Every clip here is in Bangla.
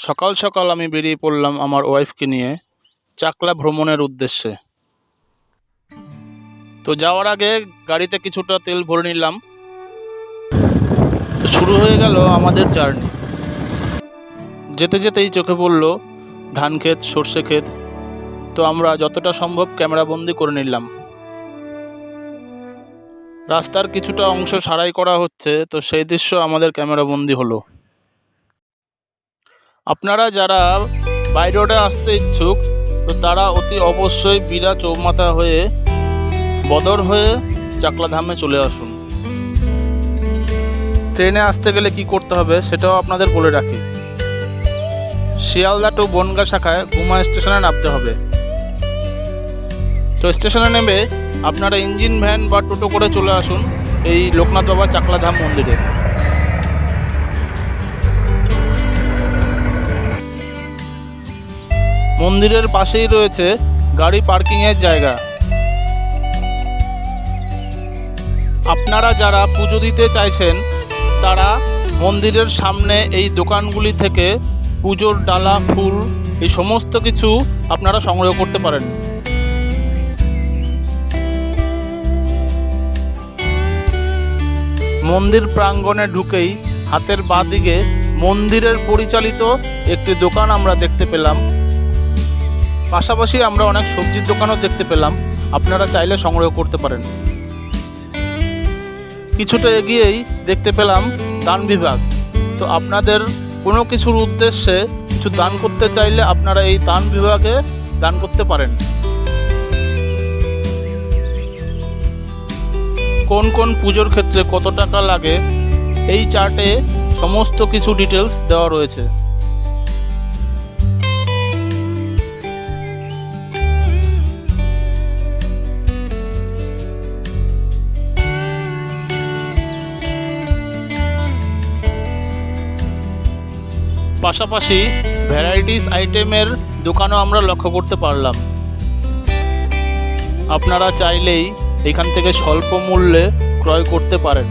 সকাল সকাল আমি বেরিয়ে পড়লাম আমার ওয়াইফকে নিয়ে চাকলা ভ্রমণের উদ্দেশ্যে। তো যাওয়ার আগে গাড়িতে কিছুটা তেল ভরে নিলাম। তো শুরু হয়ে গেল আমাদের জার্নি। যেতে যেতেই চোখে পড়ল ধান ক্ষেত, সর্ষে ক্ষেত। তো আমরা যতটা সম্ভব ক্যামেরা বন্দি করে নিলাম। রাস্তার কিছুটা অংশ সারাই করা হচ্ছে, তো সেই দৃশ্য আমাদের ক্যামেরা বন্দি হলো। আপনারা যারা বাই রোডে আসতে ইচ্ছুক, তো তারা অতি অবশ্যই বিরা চৌমাথা হয়ে বদর হয়ে চাকলা ধামে চলে আসুন। ট্রেনে আসতে গেলে কি করতে হবে সেটাও আপনাদের বলে রাখি। শিয়ালদা টু বনগাঁ শাখায় গুমা স্টেশনে নামতে হবে। তো স্টেশনে নেমে আপনারা ইঞ্জিন ভ্যান বা টোটো করে চলে আসুন এই লোকনাথ বাবা চাকলা ধাম মন্দিরে। মন্দিরের পাশেই রয়েছে গাড়ি পার্কিংয়ের জায়গা। আপনারা যারা পুজো দিতে চাইছেন তারা মন্দিরের সামনে এই দোকানগুলি থেকে পুজোর ডালা, ফুল এই সমস্ত কিছু আপনারা সংগ্রহ করতে পারেন। মন্দির প্রাঙ্গণে ঢুকেই হাতের বাঁ দিকে মন্দিরের পরিচালিত একটি দোকান আমরা দেখতে পেলাম। পাশাপাশি আমরা অনেক সবজির দোকানও দেখতে পেলাম, আপনারা চাইলে সংগ্রহ করতে পারেন। কিছুটা এগিয়েই দেখতে পেলাম দান বিভাগ। তো আপনাদের কোনো কিছুর উদ্দেশ্যে কিছু দান করতে চাইলে আপনারা এই দান বিভাগে দান করতে পারেন। কোন কোন পুজোর ক্ষেত্রে কত টাকা লাগে এই চার্টে সমস্ত কিছু ডিটেলস দেওয়া রয়েছে। পাশাপাশি ভ্যারাইটিস আইটেমের দোকানও আমরা লক্ষ্য করতে পারলাম। আপনারা চাইলেই এখান থেকে স্বল্প মূল্যে ক্রয় করতে পারেন।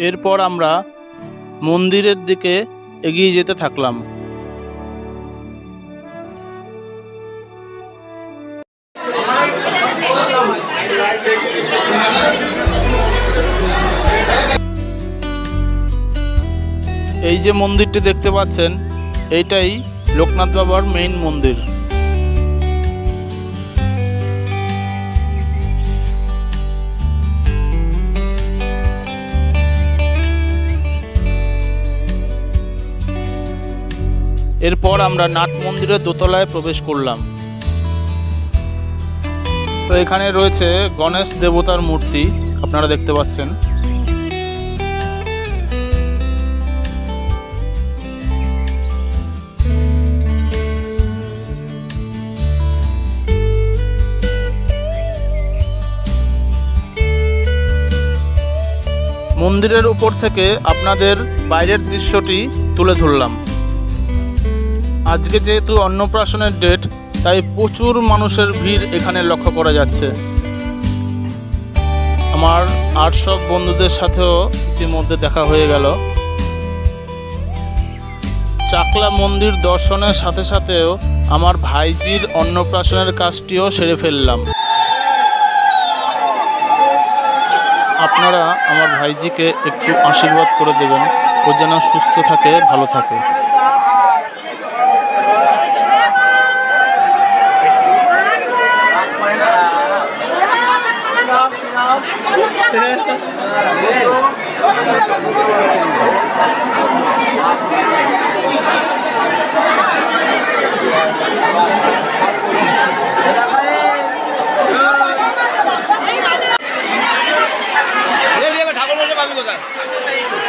এরপর আমরা মন্দিরের দিকে এগিয়ে যেতে থাকলাম। এই যে মন্দিরটি দেখতে পাচ্ছেন, এইটাই লোকনাথ বাবার মেইন মন্দির। এরপর আমরা নাট মন্দিরের দোতলায় প্রবেশ করলাম। তো এখানে রয়েছে গণেশ দেবতার মূর্তি, আপনারা দেখতে পাচ্ছেন। মন্দিরের উপর থেকে আপনাদের বাইরের দৃশ্যটি তুলে ধরলাম। আজকে যেহেতু অন্নপ্রাশনের ডেট, তাই প্রচুর মানুষের ভিড় এখানে লক্ষ্য করা যাচ্ছে। আমার আর সব বন্ধুদের সাথেও ইতিমধ্যে দেখা হয়ে গেল। চাকলা মন্দির দর্শনের সাথে সাথেও আমার ভাইজির অন্নপ্রাশনের কাজটিও সেরে ফেললাম। আপনারা আমার ভাইজিকে একটু আশীর্বাদ করে দেবেন, ও যেন সুস্থ থাকে, ভালো থাকে।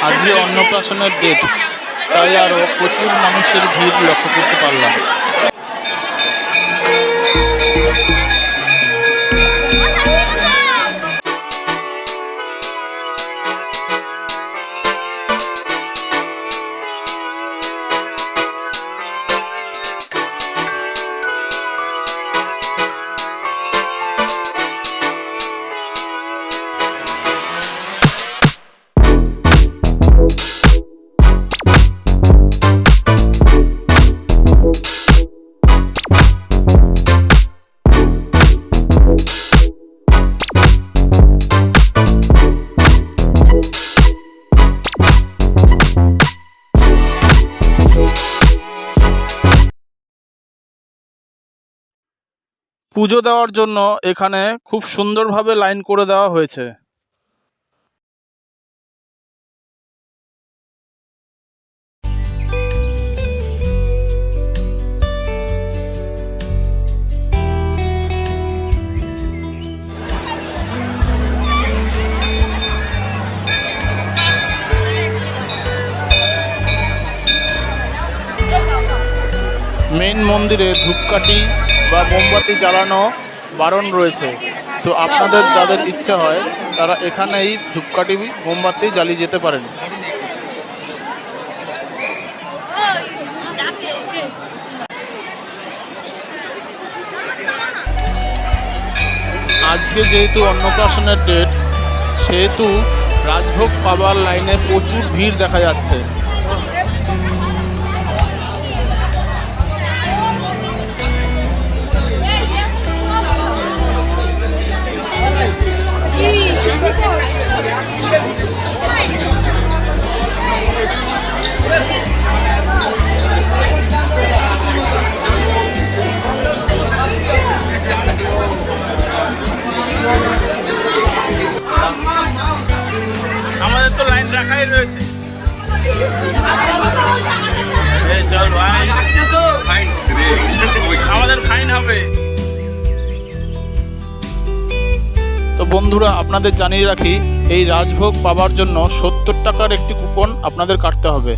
আজকে অন্নপ্রাশনের ডেট, তাই আরও প্রচুর মানুষের ভিড় লক্ষ্য করতে পারলাম। পুজো দেওয়ার জন্য এখানে খুব সুন্দরভাবে লাইন করে দেওয়া হয়েছে। মেইন মন্দিরে ধূপকাঠি বা মোমবাতি জ্বালানো বারণ রয়েছে, তো আপনাদের যাদের ইচ্ছে হয় তারা এখানেই ধূপকাঠি মোমবাতি জ্বালিয়ে যেতে পারেন। আজকে যেহেতু অন্নপ্রাশনের ডেট, সেহেতু রাজভোগ পাবার লাইনে প্রচুর ভিড় দেখা যাচ্ছে। আমাদের তো লাইন রাখাই রয়েছে। চল ভাই, আমাদের ফাইন হবে। তো বন্ধুরা, আপনাদের জানিয়ে রাখি, এই রাজভোগ পাবার জন্য 70 টাকার একটি কুপন আপনাদের কাটতে হবে।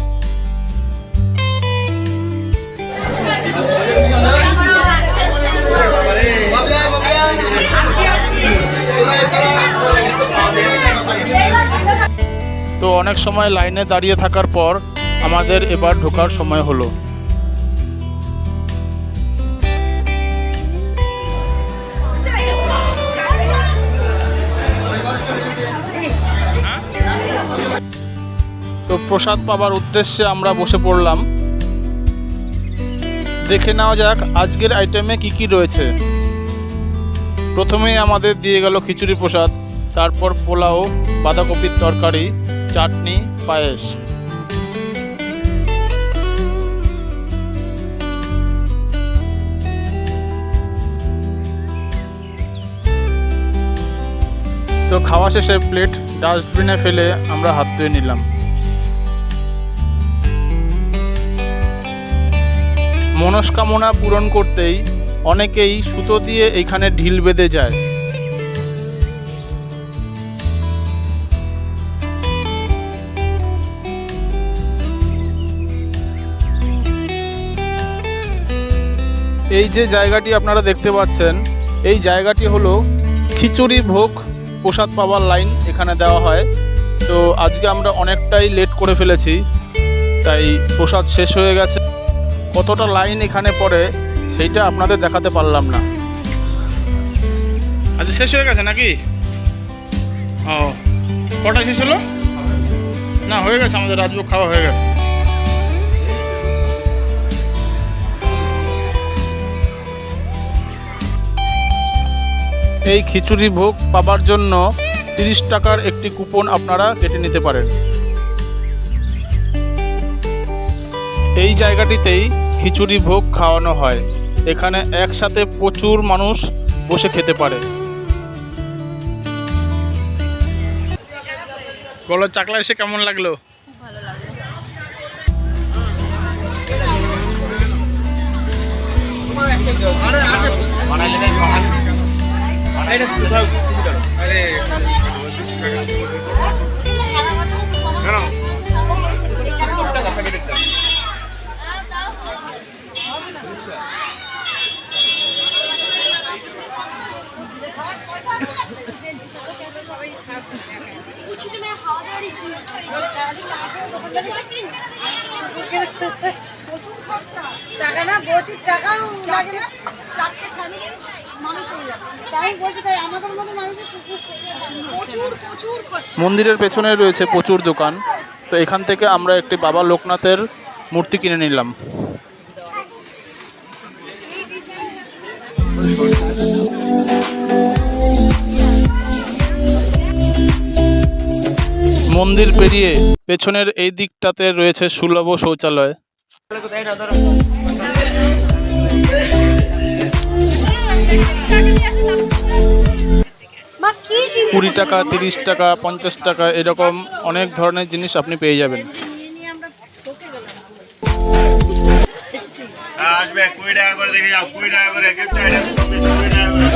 তো অনেক সময় লাইনে দাঁড়িয়ে থাকার পর আমাদের এবার ঢোকার সময় হলো। তো প্রসাদ পাবার উদ্দেশ্যে আমরা বসে পড়লাম। দেখে নেওয়া যাক আজকের আইটেমে কি কি রয়েছে। প্রথমেই আমাদের দিয়ে গেল খিচুড়ি প্রসাদ, তারপর পোলাও, বাঁধাকপির তরকারি, চাটনি, পায়েস। তো খাওয়া শেষে প্লেট ডাস্টবিনে ফেলে আমরা হাত ধুয়ে নিলাম। মনস্কামনা পূরণ করতেই অনেকেই সুতো দিয়ে এইখানে ঢিল বেঁধে যায়। এই যে জায়গাটি আপনারা দেখতে পাচ্ছেন, এই জায়গাটি হলো খিচুড়ি ভোগ প্রসাদ পাওয়ার লাইন এখানে দেওয়া হয়। তো আজকে আমরা অনেকটাই লেট করে ফেলেছি, তাই প্রসাদ শেষ হয়ে গেছে। কতটা লাইন এখানে পড়ে সেইটা আপনাদের দেখাতে পারলাম না। আজ শেষ হয়ে গেছে নাকি? ও, কটায় শেষ হলো? না, হয়ে গেছে, আমাদের রাজভোগ খাওয়া হয়ে গেছে। এই খিচুড়ি ভোগ পাবার জন্য 30 টাকার একটি কুপন আপনারা কেটে নিতে পারেন। এই জায়গাটিতেই খিচুড়ি ভোগ খাওয়ানো হয়। এখানে একসাথে প্রচুর মানুষ বসে খেতে পারে। বলো, চাকলা এসে কেমন লাগলো? ভালো লাগলো। টাকা না, প্রচুর টাকাও লাগে না, 4টে ফ্যামিলি মানুষ হয়ে যাবে। তাই বলছি, তাই আমাদের মতো মানুষের প্রচুর প্রচুর খরচা। মন্দিরের পেছনে রয়েছে প্রচুর দোকান। তো এখান থেকে আমরা একটি বাবা লোকনাথের মূর্তি কিনে নিলাম। মন্দির পেরিয়ে পেছনের এই দিকটাতে রয়েছে সুলভ শৌচালয়। মা কি 20 টাকা, 30 টাকা, 50 টাকা এরকম অনেক ধরনের জিনিস আপনি পেয়ে যাবেন। আসবে 20 টাকা করে দেখে যাও, 20 টাকা করে গিফট আইটেম 20 টাকা করে।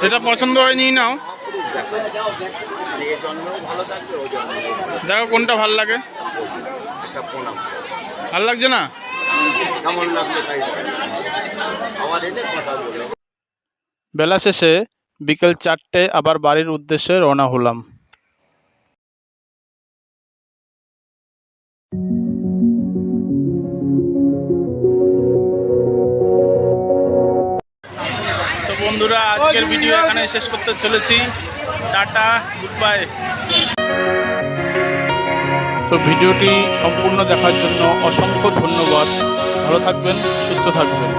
যেটা পছন্দ হয় নিয়ে নাও, দেখো কোনটা ভাল লাগে। ভাল লাগছে না? বেলা শেষে বিকেল 4টে আবার বাড়ির উদ্দেশ্যে রওনা হলাম। তো বন্ধুরা, আজকের ভিডিও এখানে শেষ করতে চলেছি। Tata, good bye. তো ভিডিওটি সম্পূর্ণ দেখার জন্য অসংখ্য ধন্যবাদ। ভালো থাকবেন, সুস্থ থাকবেন।